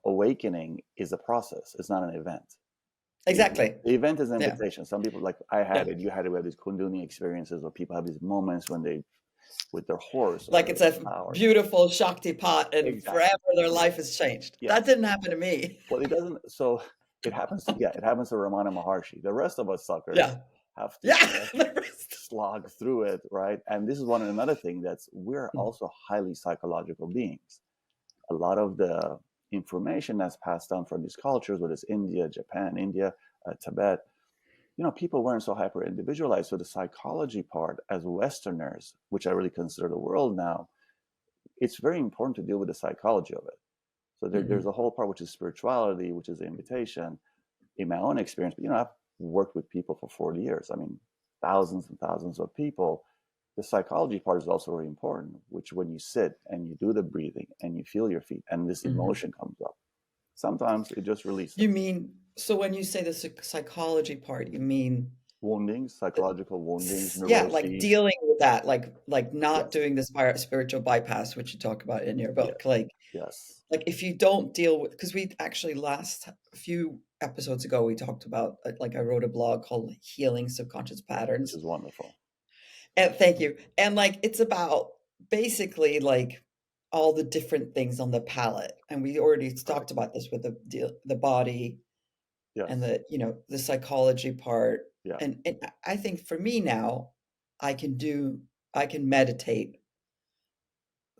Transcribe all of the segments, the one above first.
awakening is a process. It's not an event. Exactly. The event is an Yeah. invitation. Some people, like I Yeah. had it, you had it, we have these Kundalini experiences where people have these moments when they, with their horse or Like their it's a power. beautiful Shakti pot and Exactly. forever their life has changed. That Yes. didn't happen to me. Well, it doesn't. So it happens. Yeah, it happens to Ramana Maharshi. The rest of us suckers Yeah. have to Yeah. The rest. slog through it, right? And this is another thing that's we're also highly psychological beings. A lot of the information that's passed down from these cultures, whether it's India, Japan, India, Tibet, people weren't so hyper individualized. So the psychology part, as Westerners, which I really consider the world now, it's very important to deal with the psychology of it. So there's Mhm. a whole part which is spirituality, which is the invitation. In my own experience, but I've worked with people for 40 years. I mean, thousands and thousands of people. The psychology part is also very important, which when you sit and you do the breathing and you feel your feet and this Mhm. emotion comes up, sometimes it just You releases. mean, so when you say the psychology part, you mean, Woundings, psychological woundings, yeah, like neuroses. dealing with that, like not Yes, doing this spiritual bypass, which you talk about in your yes, book. Like yes. if you don't deal with, because we actually last few episodes ago we talked about, like I wrote a blog called Healing Subconscious Which Patterns. is wonderful. And thank you. And like it's about basically like all the different things on the palette. And we already Correct. talked about this with the body and Yes. the psychology part. Yeah. And I think for me now, I can do I can meditate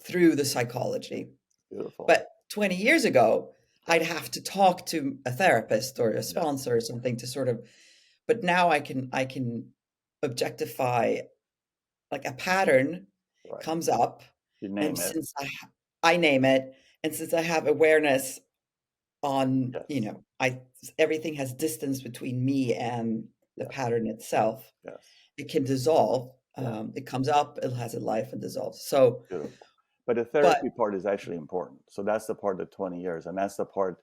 through the psychology. Beautiful. But 20 years ago, I'd Yes. have to talk to a therapist or a Yes. sponsor or something to sort of, but now I can objectify, like a pattern Right. comes up, You and name it. since I name it, and since I have awareness on, Yes. I everything has distance between me and the Yes. pattern itself, Yes. it can dissolve. Yeah. It comes up, it has a life and dissolves. So, Beautiful. But the but therapy part is actually important. So that's the part of 20 years. And that's the part,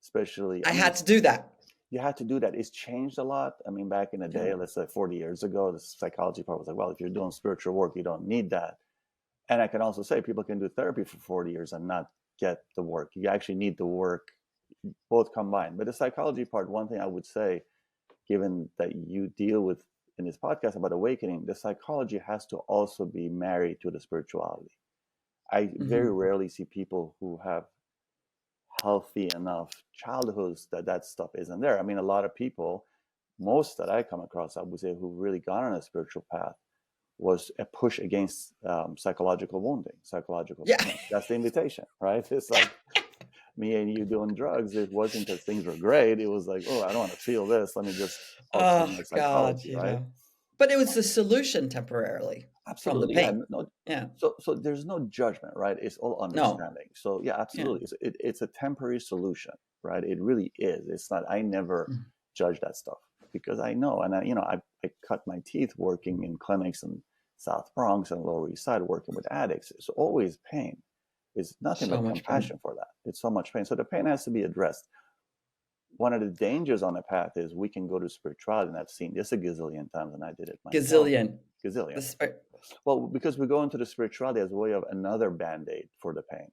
especially, I I mean, had to do that. you had to do that. It's changed a lot. I mean, back in the Yeah. day, let's say 40 years ago, the psychology part was like, well, if you're doing spiritual work, you don't need that. And I can also say people can do therapy for 40 years and not get the work. You actually need the work, both combined. But the psychology part, one thing I would say, given that you deal with in this podcast about awakening, the psychology has to also be married to the spirituality. I very Mhm. rarely see people who have healthy enough childhoods that that stuff isn't there. I mean, a lot of people, most that I come across, I would say, who really gone on a spiritual path was a push against psychological wounding, psychological Yeah. pain. That's the invitation, right? It's Yeah. like me and you doing drugs. It wasn't because things were great. It was like, oh, I don't want to feel this. Let me just alter Oh my God, psychology, right? But it was the solution temporarily from the Absolutely, yeah. pain. No, Yeah. so there's no judgment, right? It's all No. understanding. So yeah, Yeah. absolutely. It's a temporary solution, right? It really is. It's not. I never Mm. judge that stuff because I know, and I cut my teeth working in clinics in South Bronx and Lower East Side, working with addicts. It's always pain. It's nothing So but much pain. compassion for that. It's so much pain. So the pain has to be addressed. One of the dangers on the path is we can go to spirituality, and I've seen this a gazillion times, and I did it myself. Gazillion. Gazillion. The spirit. Well, because we go into the spirituality as a way of another band-aid for the pain.